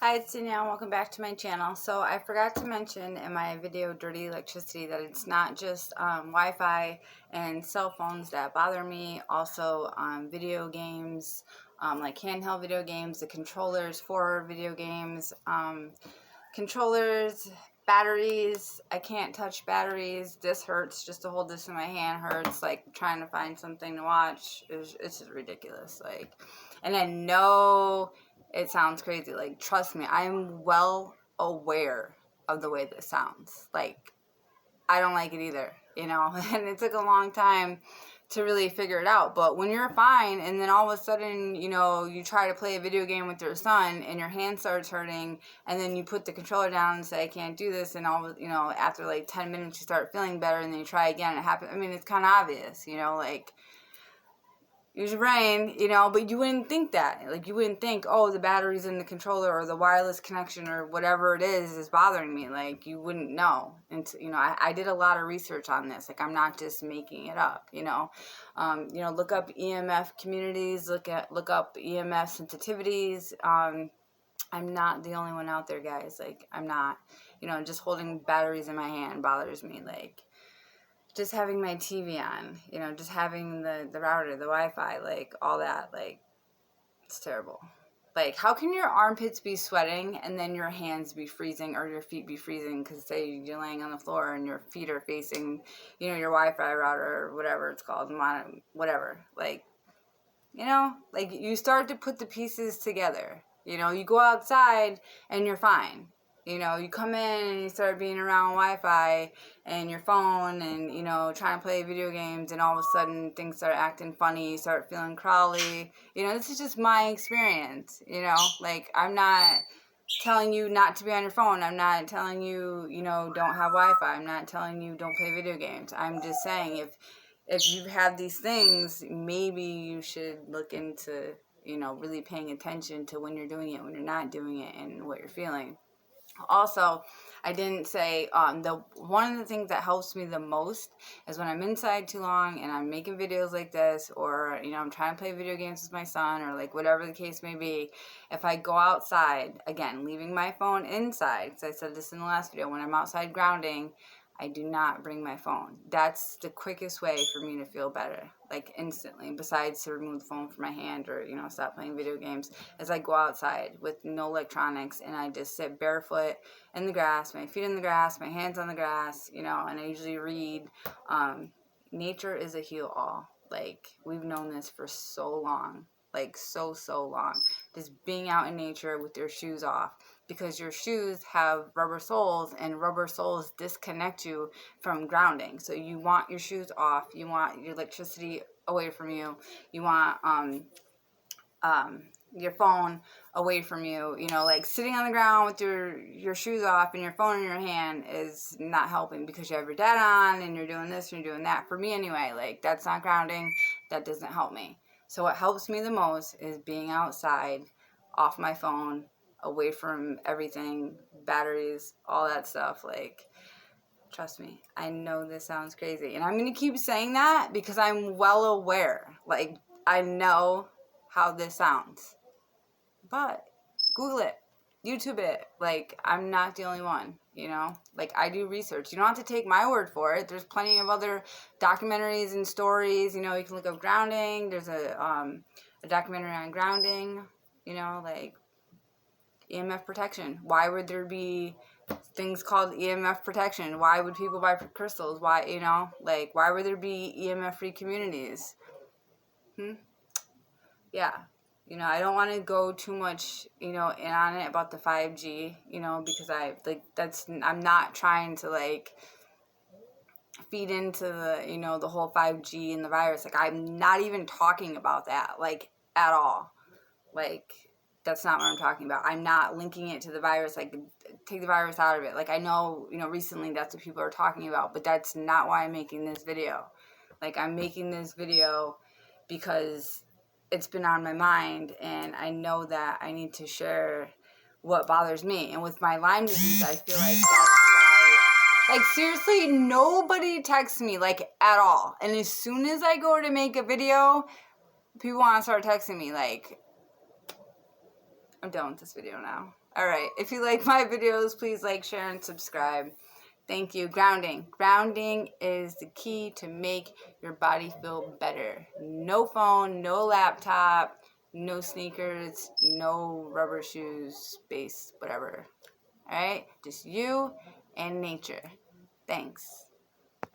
Hi, it's Danielle. Welcome back to my channel. So I forgot to mention in my video Dirty Electricity that it's not just Wi-Fi and cell phones that bother me. Also video games, like handheld video games, the controllers for video games, controllers, batteries. I can't touch batteries. This hurts. Just to hold this in my hand hurts. Like trying to find something to watch. It's just ridiculous. Like, and I know it sounds crazy. Like, trust me, I'm well aware of the way this sounds. Like, I don't like it either, you know? And it took a long time to really figure it out. But when you're fine and then all of a sudden, you know, you try to play a video game with your son and your hand starts hurting and then you put the controller down and say, I can't do this. And all, you know, after like 10 minutes, you start feeling better and then you try again. It happens. I mean, it's kind of obvious, you know, like, use your brain, you know, but you wouldn't think that. Like, you wouldn't think, oh, the batteries in the controller or the wireless connection or whatever it is bothering me. Like, you wouldn't know. And, you know, I did a lot of research on this. Like, I'm not just making it up, you know. Look up EMF communities, look up EMF sensitivities. I'm not the only one out there, guys. Like, I'm not, you know, just holding batteries in my hand bothers me. Like, just having my TV on, you know, just having the router, the Wi-Fi, like, all that, like, it's terrible. Like, how can your armpits be sweating and then your hands be freezing or your feet be freezing because, say, you're laying on the floor and your feet are facing, you know, your Wi-Fi router or whatever it's called, whatever. Like, you know, like, you start to put the pieces together. You know, you go outside and you're fine. You know, you come in and you start being around Wi-Fi and your phone and, you know, trying to play video games and all of a sudden things start acting funny, you start feeling crawly. You know, this is just my experience, you know. Like, I'm not telling you not to be on your phone. I'm not telling you, you know, don't have Wi-Fi. I'm not telling you don't play video games. I'm just saying if you have these things, maybe you should look into, you know, really paying attention to when you're doing it, when you're not doing it, and what you're feeling. Also, I didn't say, one of the things that helps me the most is when I'm inside too long and I'm making videos like this, or, you know, I'm trying to play video games with my son, or like whatever the case may be. If I go outside, again, leaving my phone inside, because I said this in the last video, when I'm outside grounding, I do not bring my phone. That's the quickest way for me to feel better, like instantly, besides to remove the phone from my hand or, you know, stop playing video games, is I go outside with no electronics and I just sit barefoot in the grass, my feet in the grass, my hands on the grass, you know, and I usually read. Nature is a heal-all. Like, we've known this for so long, like so long. Just being out in nature with your shoes off, because your shoes have rubber soles and rubber soles disconnect you from grounding. So you want your shoes off, you want your electricity away from you, you want your phone away from you. You know, like sitting on the ground with your shoes off and your phone in your hand is not helping, because you have your dad on and you're doing this and you're doing that. For me anyway, like, that's not grounding. That doesn't help me. So what helps me the most is being outside, off my phone, away from everything, batteries, all that stuff. Like, trust me, I know this sounds crazy. And I'm going to keep saying that because I'm well aware. Like, I know how this sounds. But Google it, YouTube it. Like, I'm not the only one, you know? Like, I do research. You don't have to take my word for it. There's plenty of other documentaries and stories. You know, you can look up grounding. There's a documentary on grounding, you know, like EMF protection. Why would there be things called EMF protection? Why would people buy crystals? Why, you know, like, why would there be EMF-free communities? Yeah. You know, I don't want to go too much, you know, in on it about the 5G, you know, because I'm not trying to, like, feed into the, you know, the whole 5G and the virus. Like, I'm not even talking about that, like, at all. Like, that's not what I'm talking about. I'm not linking it to the virus, like, take the virus out of it. Like, I know, you know, recently that's what people are talking about, but that's not why I'm making this video. Like, I'm making this video because it's been on my mind, and I know that I need to share what bothers me. And with my Lyme disease, I feel like that's why, like, seriously, nobody texts me, like, at all. And as soon as I go to make a video, people want to start texting me. Like, I'm done with this video now. Alright, if you like my videos, please like, share, and subscribe. Thank you. Grounding. Grounding is the key to make your body feel better. No phone, no laptop, no sneakers, no rubber shoes, space, whatever. Alright? Just you and nature. Thanks.